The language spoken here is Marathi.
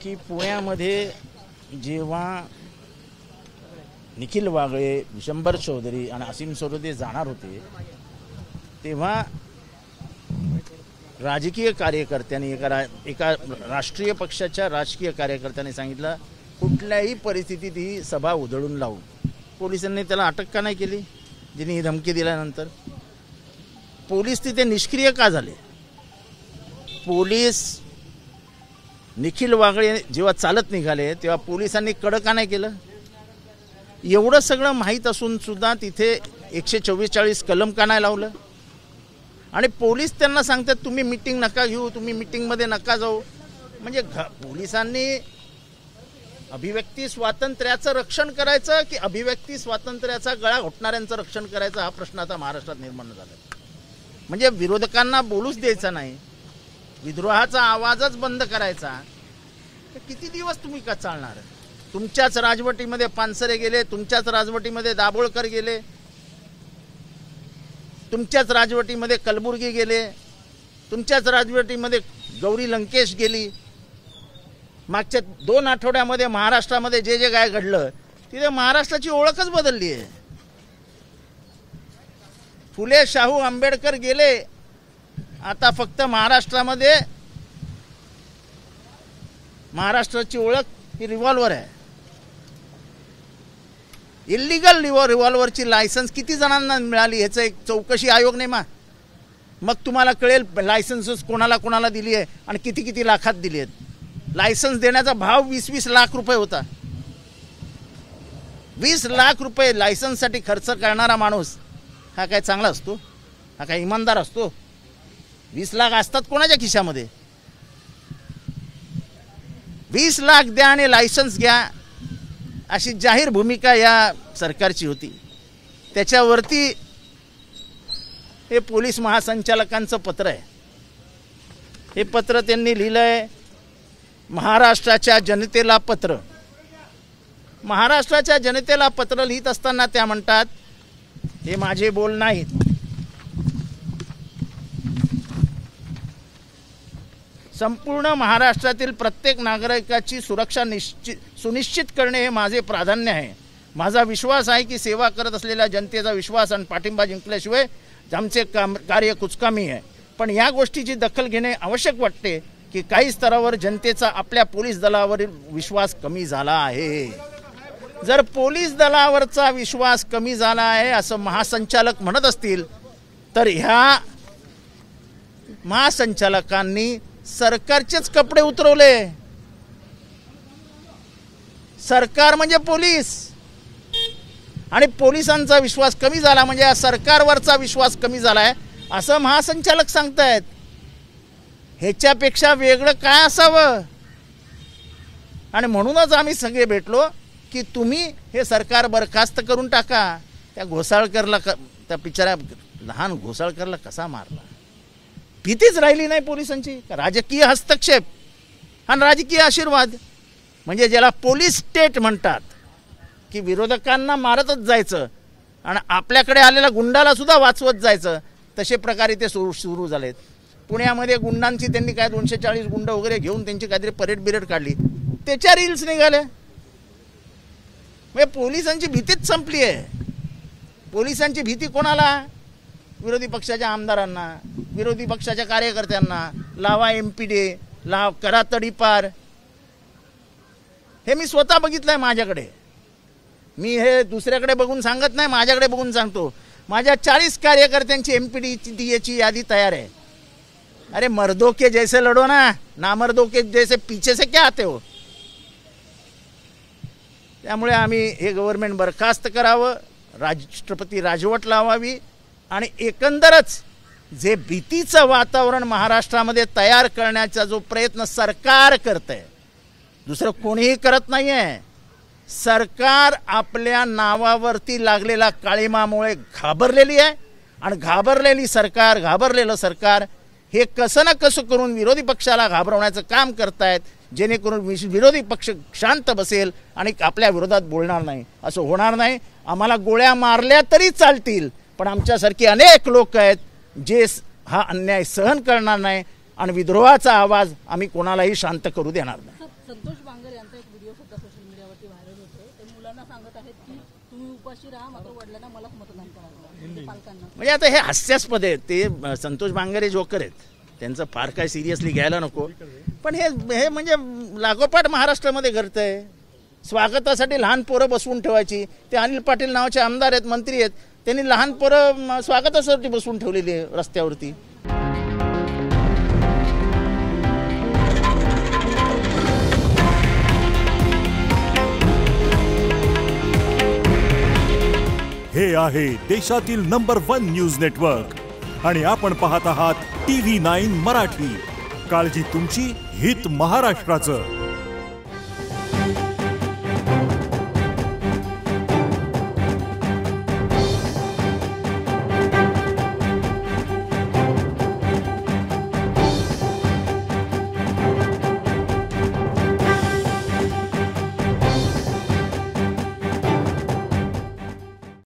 की पुण्यामध्ये जेव्हा निखिल वागळे, विशंबर चौधरी आणि असीम सरोदे जाणार होते तेव्हा राजकीय कार्यकर्त्यांनी एका राष्ट्रीय पक्षाच्या राजकीय कार्यकर्त्यांनी सांगितलं कुठल्याही परिस्थितीत ही सभा उधळून लावू। पोलिसांनी त्याला अटक का नाही केली? ज्यांनी ही धमकी दिल्यानंतर पोलीस तिथे निष्क्रिय का झाले? पोलीस निखिल वागळे जेव्हा चालत निघाले तेव्हा पोलिसांनी कडक का नाही केलं? एवढं सगळं माहीत असून सुद्धा तिथे 144 कलम का नाही लावलं? आणि पोलीस त्यांना सांगतात तुम्ही मीटिंग नका घेऊ, तुम्ही मीटिंगमध्ये नका जाऊ। म्हणजे पोलिसांनी अभिव्यक्ती स्वातंत्र्याचं रक्षण करायचं की अभिव्यक्ती स्वातंत्र्याचा गळा घोटणाऱ्यांचं रक्षण करायचं हा प्रश्न आता महाराष्ट्रात निर्माण झाला। म्हणजे विरोधकांना बोलूच द्यायचं नाही, विद्रोहाचा आवाजच बंद करायचा। तर किती दिवस तुम्ही का चालणार? तुमच्याच राजवटीमध्ये पानसरे गेले, तुमच्याच राजवटीमध्ये दाभोळकर गेले, तुमच्याच राजवटीमध्ये कलबुर्गी गेले, तुमच्याच राजवटीमध्ये गौरी लंकेश गेली। मागच्या 2 आठवड्यामध्ये महाराष्ट्रामध्ये जे जे काय घडलं तिथे महाराष्ट्राची ओळखच बदलली आहे। फुले शाहू आंबेडकर गेले, आता फक्त महाराष्ट्रामध्ये महाराष्ट्राची ओळख ही रिव्हॉल्वर आहे। इल्लीगल रिव्हॉल्वरची लायसन्स किती जणांना मिळाली ह्याचं एक चौकशी आयोग नेमा, मग तुम्हाला कळेल लायसन्सेस कोणाला कोणाला दिली आहे आणि किती किती लाखात दिली आहेत। लायसन्स देण्याचा भाव 20-20 लाख रुपये होता। 20 लाख रुपये लायसन्ससाठी खर्च करणारा माणूस हा काय चांगला असतो? हा काय इमानदार असतो? 20 लाख असतात कोणाच्या खिशामध्ये? 20 लाख द्या आणि लायसन्स घ्या अशी जाहीर भूमिका या सरकारची होती। त्याच्यावरती हे पोलीस महासंचालकांचं पत्र आहे। हे पत्र त्यांनी लिहिलंय महाराष्ट्राच्या जनतेला पत्र। महाराष्ट्राच्या जनतेला पत्र लिहित असताना त्या म्हणतात हे माझे बोल नाहीत, संपूर्ण महाराष्ट्रातील प्रत्येक नागरिकाची सुरक्षा सुनिश्चित करणे हे माझे प्राधान्य आहे। माझा विश्वास आहे की सेवा करत असलेल्या जनतेचा विश्वास आणि पाठिंबा जिंकल्याशिवाय आमचे कार्य कुचकामी आहे। पण या गोष्टीची दखल घेणे आवश्यक वाटते की काही स्तरावर जनतेचा आपल्या पोलीस दलावरील विश्वास कमी झाला आहे। जर पोलीस दलावरचा विश्वास कमी झाला आहे असं महासंचालक म्हणत असतील तर ह्या महासंचालकांनी सरकारचेच कपडे उतरवले। सरकार म्हणजे पोलीस आणि पोलिसांचा विश्वास कमी झाला म्हणजे या सरकारवरचा विश्वास कमी झालाय असं महासंचालक सांगतायत। ह्याच्यापेक्षा वेगळं काय असावं? आणि म्हणूनच आम्ही सगळे भेटलो की तुम्ही हे सरकार बरखास्त करून टाका। त्या घोसाळकरला त्या बिचाऱ्या लहान घोसाळकरला कसा मारला? भीतीच राहिली नाही पोलिसांची। राजकीय हस्तक्षेप आणि राजकीय आशीर्वाद म्हणजे ज्याला पोलीस स्टेट म्हणतात की विरोधकांना मारतच जायचं आणि आपल्याकडे आलेल्या गुंडाला सुद्धा वाचवत जायचं, तसे प्रकारे ते सुरू झालेत। पुण्यामध्ये गुंडांची त्यांनी काय 240 गुंड वगैरे घेऊन त्यांची काहीतरी परेड काढली, त्याच्या रील्स निघाल्या। म्हणजे पोलिसांची भीतीच संपली आहे। पोलिसांची भीती कोणाला? विरोधी पक्षाच्या आमदारांना, विरोधी पक्षाच्या कार्यकर्त्यांना। लावा MPD, करा तडीपार। हे मी स्वतः बघितलंय माझ्याकडे। मी हे दुसऱ्याकडे बघून सांगत नाही, माझ्याकडे बघून सांगतो। माझ्या 40 कार्यकर्त्यांची MPD ची यादी तयार आहे। अरे मर्दों के जैसे लढो ना, नामर्दों के जैसे पीछे से क्या आते हो? त्यामुळे आम्ही हे गव्हर्नमेंट बरखास्त करावं, राष्ट्रपती राजवट लावावी आणि एकंदरच जे भीतीचं वातावरण महाराष्ट्रामध्ये तयार करण्याचा जो प्रयत्न सरकार करतंय, दुसरं कोणीही करत नाहीये। सरकार आपल्या नावावरती लागलेला काळिमामुळे घाबरलेली आहे आणि घाबरलेलं सरकार हे कसं ना कसं करून विरोधी पक्षाला घाबरवण्याचं काम करतायत, जेणेकरून विरोधी पक्ष शांत बसेल आणि आपल्या विरोधात बोलणार नाही। असं होणार नाही। आम्हाला गोळ्या मारल्या तरी चालतील, पण आमच्यासारखे अनेक लोक आहेत जे हा अन्याय सहन करणार नाही आणि विद्रोहाचा आवाज आम्ही कोणालाही शांत करू देणार नाही। यांचा एक व्हिडिओ सुद्धा सोशल मीडियावरती व्हायरल होतोय. ते मुलांना सांगत आहेत की तुम्ही उपाशी राहा, मात्र वडिलांना मलाच मतदान करावं, पालकांना. म्हणजे आता हे हास्यास्पद आहे. ते संतोष बांगरे जोकर आहेत, त्यांचं फार काय सिरियसली घ्यायला नको. पण हे म्हणजे लागोपाठ महाराष्ट्रामध्ये घडतंय. स्वागतासाठी लहान पोरं बसवून ठेवायची. ते अनिल पाटील नावाचे आमदार आहेत, मंत्री आहेत, त्यांनी लहान पोरं स्वागतासाठी बसवून ठेवलेली आहे रस्त्यावरती. हे आहे देशातील नंबर 1 न्यूज नेटवर्क आणि आपण पाहत आहात TV9 मराठी. काळजी तुमची, हित महाराष्ट्राचं.